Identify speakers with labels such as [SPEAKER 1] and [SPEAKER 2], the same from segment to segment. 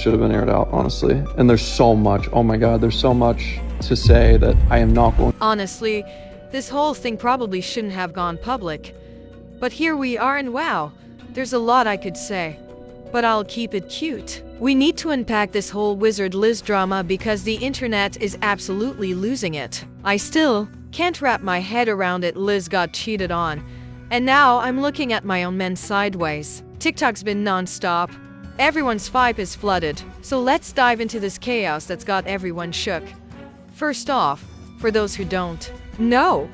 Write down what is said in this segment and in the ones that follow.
[SPEAKER 1] should have been aired out, honestly. And there's so much, oh my god, there's so much to say that I am not going.
[SPEAKER 2] Honestly, this whole thing probably shouldn't have gone public. But here we are, and wow, there's a lot I could say. But I'll keep it cute. We need to unpack this whole Wizard Liz drama because the internet is absolutely losing it. I still can't wrap my head around it. Liz got cheated on, and now I'm looking at my own men sideways. TikTok's been non-stop. Everyone's vibe is flooded. So let's dive into this chaos that's got everyone shook. First off, for those who don't know,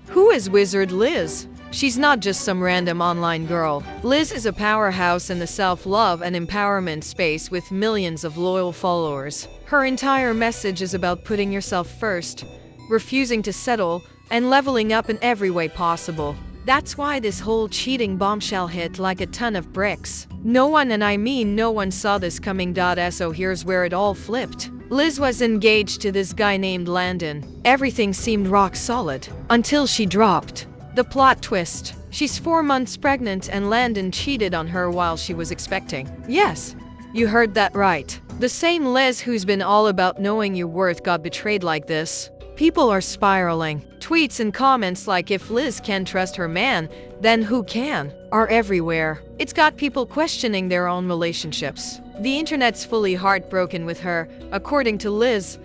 [SPEAKER 2] who is Wizard Liz? She's not just some random online girl. Liz is a powerhouse in the self-love and empowerment space with millions of loyal followers. Her entire message is about putting yourself first, refusing to settle, and leveling up in every way possible. That's why this whole cheating bombshell hit like a ton of bricks. No one, and I mean no one, saw this coming. So here's where it all flipped. Liz was engaged to this guy named Landon. Everything seemed rock solid until she dropped the plot twist. She's 4 months pregnant and Landon cheated on her while she was expecting. Yes, you heard that right. The same Liz who's been all about knowing your worth got betrayed like this. People are spiraling. Tweets and comments like, if Liz can't trust her man, then who can, are everywhere. It's got people questioning their own relationships. The internet's fully heartbroken with her. According to Liz,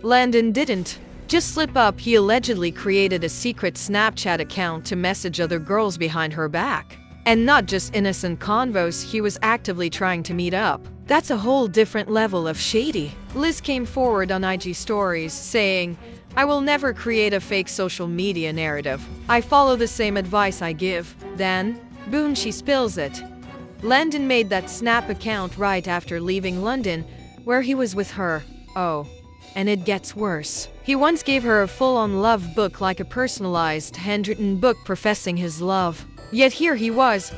[SPEAKER 2] Landon didn't just slip up. He allegedly created a secret Snapchat account to message other girls behind her back. And not just innocent convos, he was actively trying to meet up. That's a whole different level of shady. Liz came forward on IG stories saying, "I will never create a fake social media narrative. I follow the same advice I give." Then, boom, she spills it. Landon made that Snap account right after leaving London, where he was with her. Oh, and it gets worse. He once gave her a full-on love book, like a personalized, handwritten book professing his love. Yet here he was,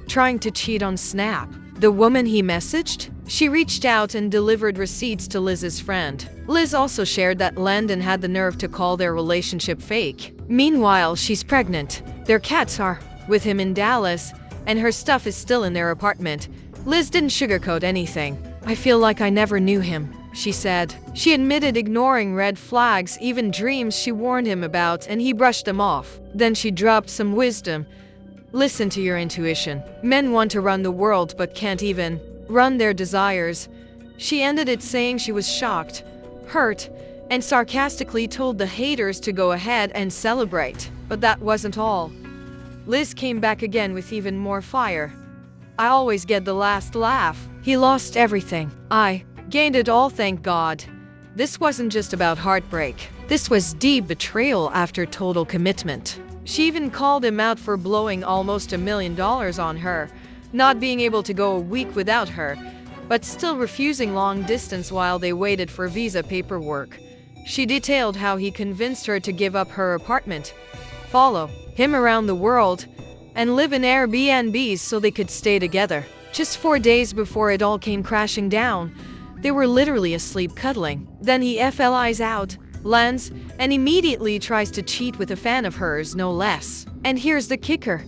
[SPEAKER 2] trying to cheat on Snap. The woman he messaged? She reached out and delivered receipts to Liz's friend. Liz also shared that Landon had the nerve to call their relationship fake. Meanwhile, she's pregnant. Their cats are with him in Dallas, and her stuff is still in their apartment. Liz didn't sugarcoat anything. "I feel like I never knew him," she said. She admitted ignoring red flags, even dreams she warned him about, and he brushed them off. Then she dropped some wisdom. Listen to your intuition. Men want to run the world but can't even run their desires. She ended it saying she was shocked, hurt, and sarcastically told the haters to go ahead and celebrate. But that wasn't all. Liz came back again with even more fire. "I always get the last laugh. He lost everything. I gained it all, thank God." This wasn't just about heartbreak. This was deep betrayal after total commitment. She even called him out for blowing almost $1 million on her, not being able to go a week without her, but still refusing long distance while they waited for visa paperwork. She detailed how he convinced her to give up her apartment, follow him around the world, and live in Airbnbs so they could stay together. Just 4 days before it all came crashing down, they were literally asleep cuddling. Then he flies out, lands, and immediately tries to cheat with a fan of hers, no less. And here's the kicker.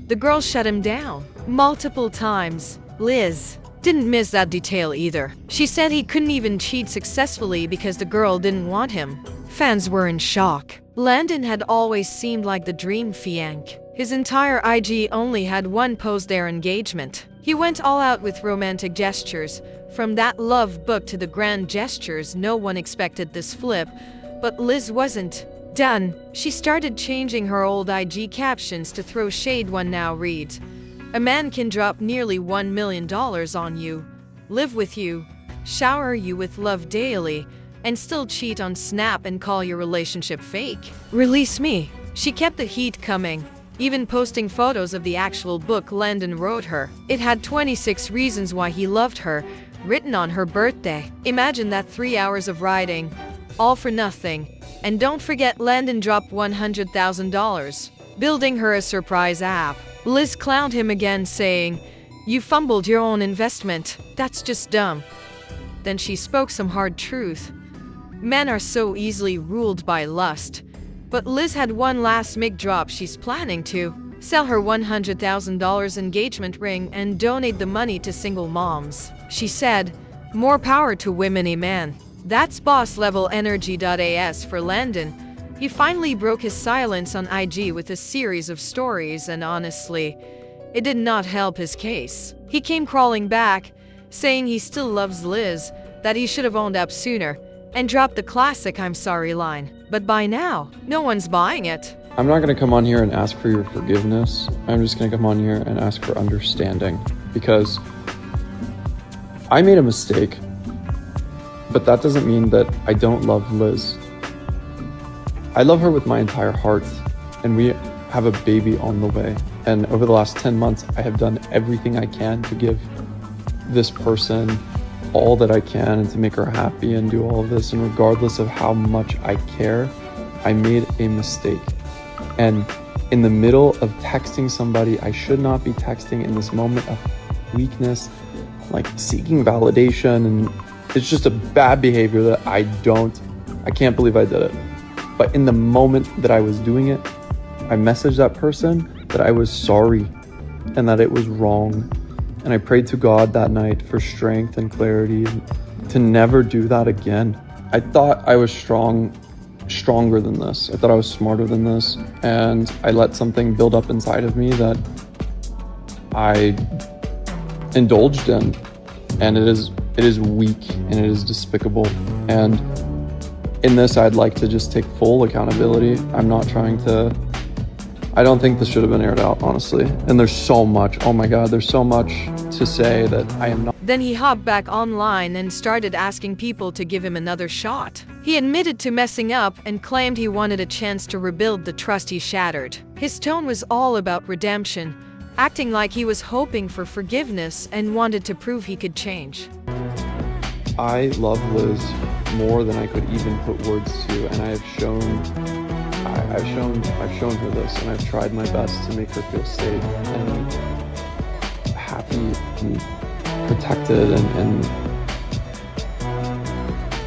[SPEAKER 2] The girl shut him down multiple times. Liz didn't miss that detail either. She said he couldn't even cheat successfully because the girl didn't want him. Fans were in shock. Landon had always seemed like the dream fiancé. His entire IG only had one post, their engagement. He went all out with romantic gestures. From that love book to the grand gestures, no one expected this flip. But Liz wasn't done. She started changing her old IG captions to throw shade. One now reads, "A man can drop nearly $1 million on you, live with you, shower you with love daily, and still cheat on Snap and call your relationship fake. Release me." She kept the heat coming, even posting photos of the actual book Landon wrote her. It had 26 reasons why he loved her, written on her birthday. Imagine that, 3 hours of writing, all for nothing. And don't forget, Landon dropped $100,000, building her a surprise app. Liz clowned him again, saying, "You fumbled your own investment. That's just dumb." Then she spoke some hard truth. Men are so easily ruled by lust. But Liz had one last mic drop. She's planning to sell her $100,000 engagement ring and donate the money to single moms. She said, More power to women, man. That's boss level energy.as for Landon. He finally broke his silence on IG with a series of stories, and honestly, it did not help his case. He came crawling back, saying he still loves Liz, that he should have owned up sooner, and dropped the classic "I'm sorry" line. But by now, no one's buying it.
[SPEAKER 1] I'm not going to come on here and ask for your forgiveness. I'm just going to come on here and ask for understanding, because I made a mistake, but that doesn't mean that I don't love Liz. I love her with my entire heart, and we have a baby on the way. And over the last 10 months, I have done everything I can to give this person all that I can and to make her happy and do all of this. And regardless of how much I care, I made a mistake. And in the middle of texting somebody I should not be texting, in this moment of weakness, like seeking validation, and it's just a bad behavior that I can't believe I did it. But in the moment that I was doing it, I messaged that person that I was sorry and that it was wrong. And I prayed to God that night for strength and clarity to never do that again. I thought I was stronger than this. I thought I was smarter than this. And I let something build up inside of me that I indulged in. And it is weak and it is despicable. And in this, I'd like to just take full accountability. I don't think this should have been aired out, honestly. And there's so much, oh my God, there's so much to say that I am not.
[SPEAKER 2] Then he hopped back online and started asking people to give him another shot. He admitted to messing up and claimed he wanted a chance to rebuild the trust he shattered. His tone was all about redemption, acting like he was hoping for forgiveness and wanted to prove he could change.
[SPEAKER 1] I love Liz more than I could even put words to, and I've shown her this, and I've tried my best to make her feel safe and happy and protected. And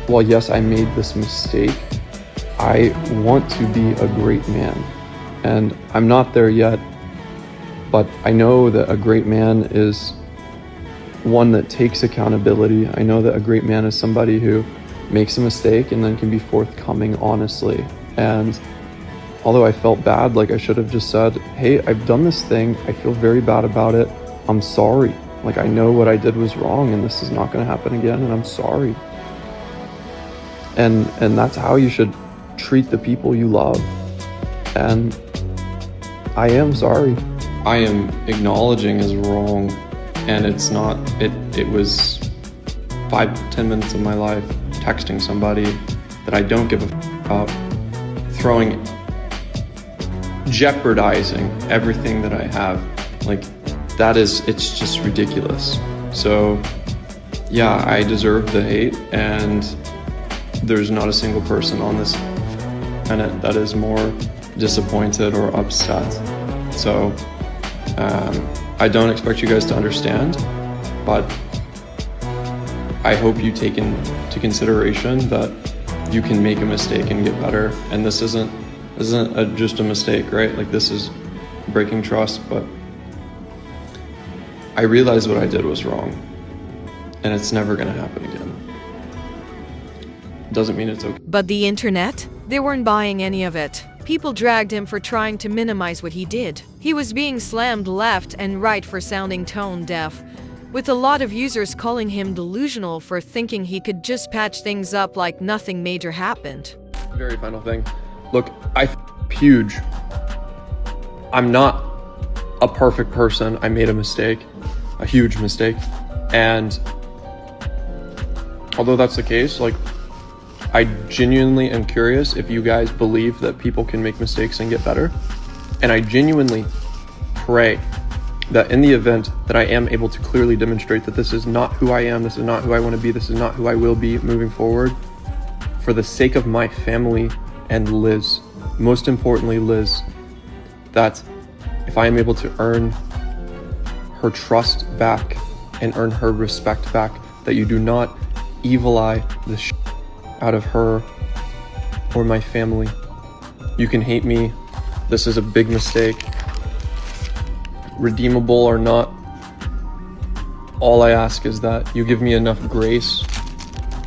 [SPEAKER 1] while yes, I made this mistake, I want to be a great man, and I'm not there yet, but I know that a great man is one that takes accountability. I know that a great man is somebody who makes a mistake and then can be forthcoming honestly. And although I felt bad, like I should have just said, hey, I've done this thing, I feel very bad about it, I'm sorry. Like, I know what I did was wrong and this is not going to happen again, and I'm sorry. And that's how you should treat the people you love. And I am sorry. I am acknowledging is wrong, and it's not, it was 5-10 minutes of my life texting somebody that I don't give a about, jeopardizing everything that I have. Like, it's just ridiculous. So yeah, I deserve the hate, and there's not a single person on this planet that is more disappointed or upset. So I don't expect you guys to understand, but I hope you take into consideration that you can make a mistake and get better. And this isn't just a mistake, right? Like, this is breaking trust, but I realized what I did was wrong, and it's never gonna happen again. Doesn't mean it's okay.
[SPEAKER 2] But the internet? They weren't buying any of it. People dragged him for trying to minimize what he did. He was being slammed left and right for sounding tone deaf, with a lot of users calling him delusional for thinking he could just patch things up like nothing major happened.
[SPEAKER 1] Very final thing. Look, I huge. I'm not a perfect person. I made a mistake, a huge mistake. And although that's the case, like, I genuinely am curious if you guys believe that people can make mistakes and get better. And I genuinely pray that in the event that I am able to clearly demonstrate that this is not who I am, this is not who I want to be, this is not who I will be moving forward, for the sake of my family and Liz, most importantly Liz, that if I am able to earn her trust back and earn her respect back, that you do not evil eye the out of her or my family. You can hate me. This is a big mistake. Redeemable or not, All I ask is that you give me enough grace,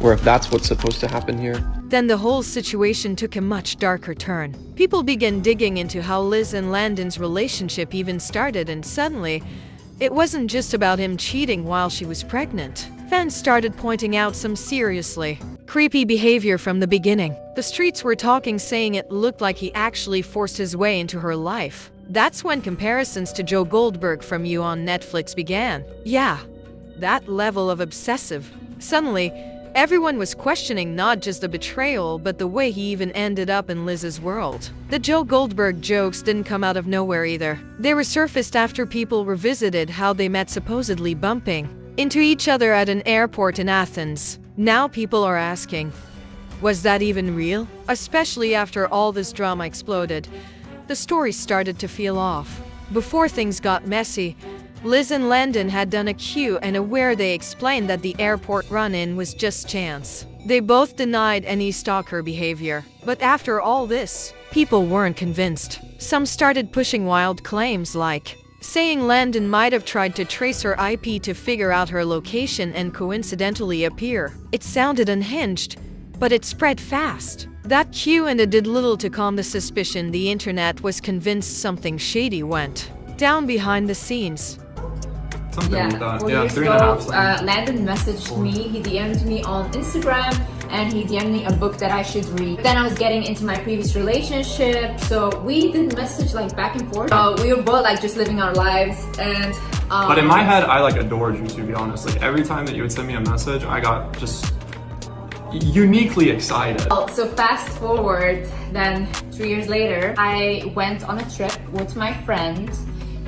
[SPEAKER 1] or if that's what's supposed to happen here.
[SPEAKER 2] Then the whole situation took a much darker turn. People began digging into how Liz and Landon's relationship even started, and suddenly, it wasn't just about him cheating while she was pregnant. Fans started pointing out some seriously creepy behavior from the beginning. The streets were talking, saying it looked like he actually forced his way into her life. That's when comparisons to Joe Goldberg from You on Netflix began. Yeah, that level of obsessive. Suddenly, everyone was questioning not just the betrayal, but the way he even ended up in Liz's world. The Joe Goldberg jokes didn't come out of nowhere either. They resurfaced after people revisited how they met, supposedly bumping into each other at an airport in Athens. Now people are asking, was that even real? Especially after all this drama exploded, the story started to feel off. Before things got messy, Liz and Landon had done a Q&A where they explained that the airport run-in was just chance. They both denied any stalker behavior. But after all this, people weren't convinced. Some started pushing wild claims like saying Landon might have tried to trace her IP to figure out her location and coincidentally appear. It sounded unhinged, but it spread fast. That Q&A did little to calm the suspicion. The internet was convinced something shady went down behind the scenes.
[SPEAKER 3] Something like that.
[SPEAKER 4] 4 years
[SPEAKER 3] 3.5
[SPEAKER 4] ago, Landon messaged me, he DM'd me on Instagram, and he DM'd me a book that I should read. Then I was getting into my previous relationship, so we did message like back and forth. We were both like just living our lives, and
[SPEAKER 3] But in my head, I like adored you, to be honest. Like every time that you would send me a message, I got just uniquely excited.
[SPEAKER 4] So fast forward, then 3 years later, I went on a trip with my friend,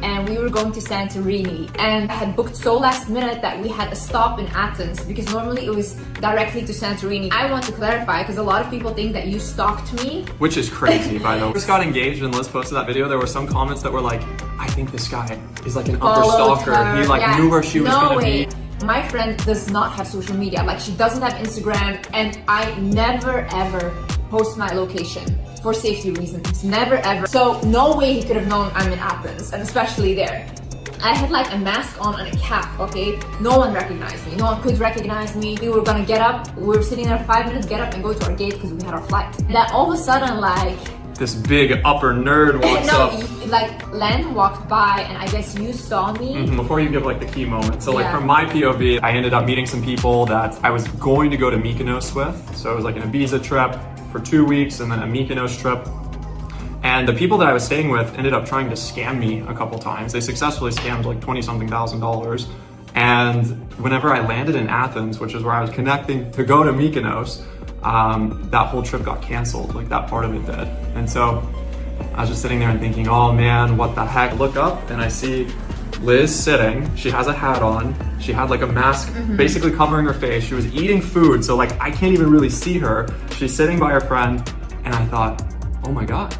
[SPEAKER 4] and we were going to Santorini, and I had booked so last minute that we had a stop in Athens because normally it was directly to Santorini. I want to clarify because a lot of people think that you stalked me.
[SPEAKER 3] Which is crazy, by the way. Just got engaged and Liz posted that video. There were some comments that were like, I think this guy is like an upper stalker. He like knew where she was gonna be.
[SPEAKER 4] My friend does not have social media. Like she doesn't have Instagram, and I never ever post my location for safety reasons. Never ever. So no way he could have known I'm in Athens, and especially there. I had like a mask on and a cap, okay? No one recognized me. No one could recognize me. We were gonna get up. We were sitting there 5 minutes, get up and go to our gate because we had our flight. Then all of a sudden, like,
[SPEAKER 3] this big upper nerd walks up.
[SPEAKER 4] Like Len walked by and I guess you saw me.
[SPEAKER 3] Before you give like the key moment. So like from my POV, I ended up meeting some people that I was going to go to Mykonos with. So it was like an Ibiza trip for 2 weeks and then a Mykonos trip. And the people that I was staying with ended up trying to scam me a couple times. They successfully scammed like $20-something thousand. And whenever I landed in Athens, which is where I was connecting to go to Mykonos, that whole trip got canceled, like that part of it did. And so I was just sitting there and thinking, oh man, what the heck? I look up and I see Liz sitting, she has a hat on, she had like a mask basically covering her face, she was eating food, so like I can't even really see her. She's sitting by her friend, and I thought, oh my God.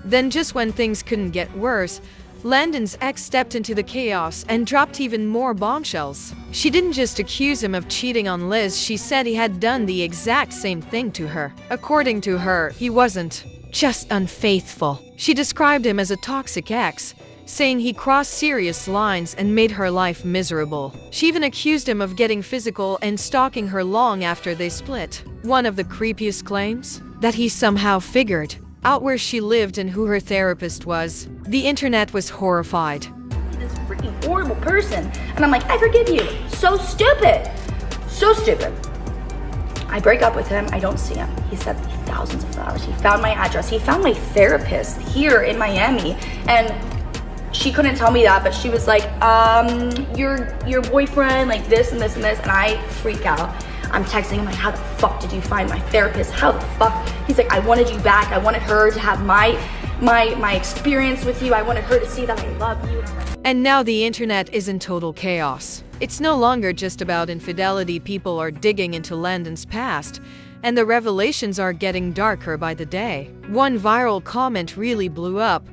[SPEAKER 2] Then just when things couldn't get worse, Landon's ex stepped into the chaos and dropped even more bombshells. She didn't just accuse him of cheating on Liz, she said he had done the exact same thing to her. According to her, he wasn't just unfaithful. She described him as a toxic ex, saying he crossed serious lines and made her life miserable. She even accused him of getting physical and stalking her long after they split. One of the creepiest claims? That he somehow figured out where she lived and who her therapist was. The internet was horrified.
[SPEAKER 5] This freaking horrible person. And I'm like, I forgive you. So stupid. So stupid. I break up with him. I don't see him. He sent me thousands of flowers. He found my address. He found my therapist here in Miami. And she couldn't tell me that, but she was like, your boyfriend, like this and this and this. And I freak out. I'm texting him like, how the fuck did you find my therapist? How the fuck? He's like, I wanted you back. I wanted her to have my experience with you. I wanted her to see that I love you.
[SPEAKER 2] And now the internet is in total chaos. It's no longer just about infidelity. People are digging into Landon's past, and the revelations are getting darker by the day. One viral comment really blew up.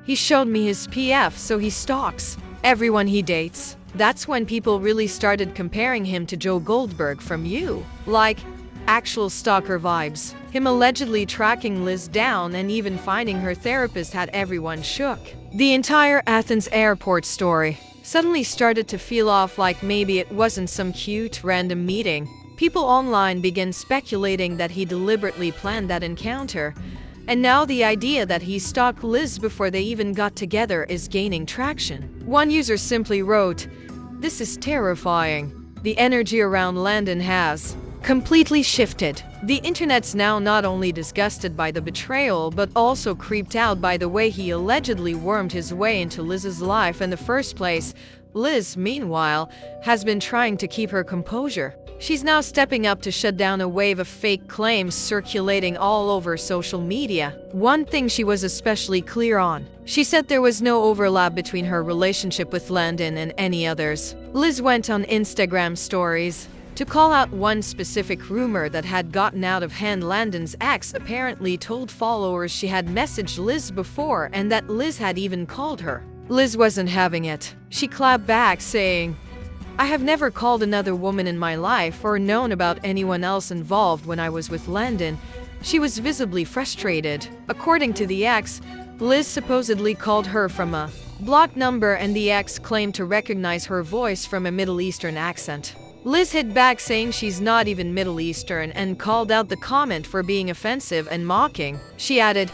[SPEAKER 2] He showed me his PF, so he stalks everyone he dates. That's when people really started comparing him to Joe Goldberg from You. Like, actual stalker vibes. Him allegedly tracking Liz down and even finding her therapist had everyone shook. The entire Athens airport story suddenly started to feel off, like maybe it wasn't some cute random meeting. People online began speculating that he deliberately planned that encounter, and now the idea that he stalked Liz before they even got together is gaining traction. One user simply wrote, "This is terrifying. The energy around Landon has completely shifted." The internet's now not only disgusted by the betrayal, but also creeped out by the way he allegedly wormed his way into Liz's life in the first place. Liz, meanwhile, has been trying to keep her composure. She's now stepping up to shut down a wave of fake claims circulating all over social media. One thing she was especially clear on: she said there was no overlap between her relationship with Landon and any others. Liz went on Instagram stories to call out one specific rumor that had gotten out of hand. Landon's ex apparently told followers she had messaged Liz before and that Liz had even called her. Liz wasn't having it. She clapped back saying, "I have never called another woman in my life or known about anyone else involved when I was with Landon." She was visibly frustrated. According to the ex, Liz supposedly called her from a blocked number, and the ex claimed to recognize her voice from a Middle Eastern accent. Liz hit back saying she's not even Middle Eastern and called out the comment for being offensive and mocking. She added,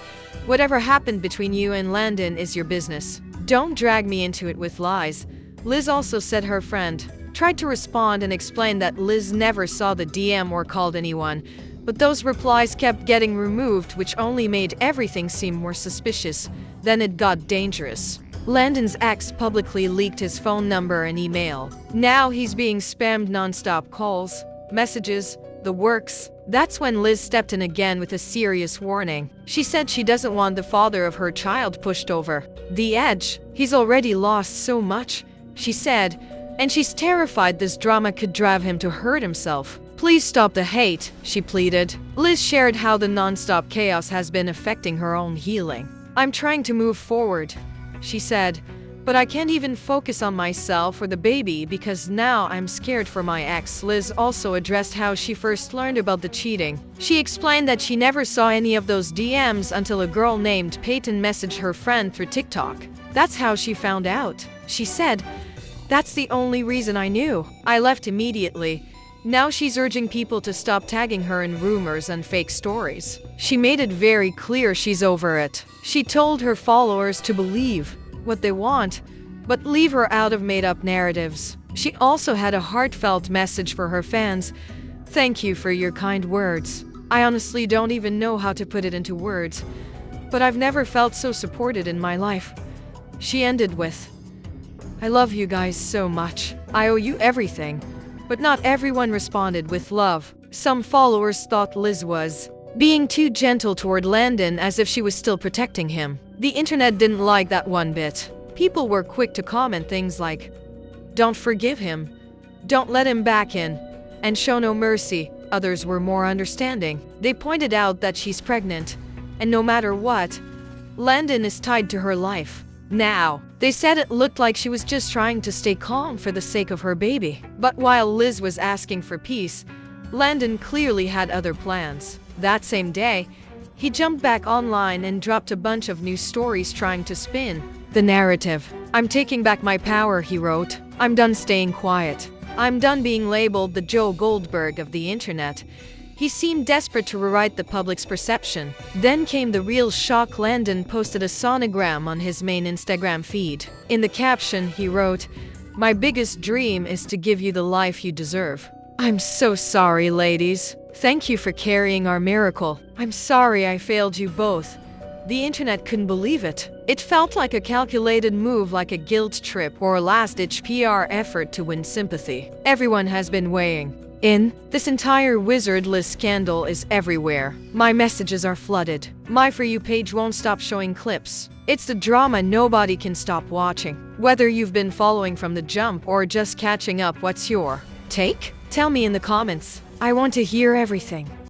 [SPEAKER 2] "Whatever happened between you and Landon is your business. Don't drag me into it with lies." Liz also said her friend tried to respond and explain that Liz never saw the DM or called anyone, but those replies kept getting removed, which only made everything seem more suspicious. Then it got dangerous. Landon's ex publicly leaked his phone number and email. Now he's being spammed non-stop calls, messages, the works. That's when Liz stepped in again with a serious warning. She said she doesn't want the father of her child pushed over the edge. He's already lost so much, she said, and she's terrified this drama could drive him to hurt himself. "Please stop the hate," she pleaded. Liz shared how the non-stop chaos has been affecting her own healing. "I'm trying to move forward," she said, "but I can't even focus on myself or the baby because now I'm scared for my ex." Liz also addressed how she first learned about the cheating. She explained that she never saw any of those DMs until a girl named Peyton messaged her friend through TikTok. "That's how she found out," she said. "That's the only reason I knew. I left immediately." Now she's urging people to stop tagging her in rumors and fake stories. She made it very clear she's over it. She told her followers to believe what they want, but leave her out of made-up narratives. She also had a heartfelt message for her fans. "Thank you for your kind words. I honestly don't even know how to put it into words, but I've never felt so supported in my life." She ended with, "I love you guys so much. I owe you everything." But not everyone responded with love. Some followers thought Liz was being too gentle toward Landon, as if she was still protecting him. The internet didn't like that one bit. People were quick to comment things like, "Don't forgive him," "Don't let him back in," and "Show no mercy." Others were more understanding. They pointed out that she's pregnant, and no matter what, Landon is tied to her life. Now, they said it looked like she was just trying to stay calm for the sake of her baby. But while Liz was asking for peace, Landon clearly had other plans. That same day, he jumped back online and dropped a bunch of new stories trying to spin the narrative. "I'm taking back my power," he wrote. "I'm done staying quiet. I'm done being labeled the Joe Goldberg of the internet." He seemed desperate to rewrite the public's perception. Then came the real shock. Landon posted a sonogram on his main Instagram feed. In the caption, he wrote, "My biggest dream is to give you the life you deserve. I'm so sorry, ladies. Thank you for carrying our miracle. I'm sorry I failed you both." The internet couldn't believe it. It felt like a calculated move, like a guilt trip or a last-ditch PR effort to win sympathy. Everyone has been weighing in. This entire Wizard List scandal is everywhere. My messages are flooded. My For You page won't stop showing clips. It's the drama nobody can stop watching. Whether you've been following from the jump or just catching up, what's your take? Tell me in the comments. I want to hear everything.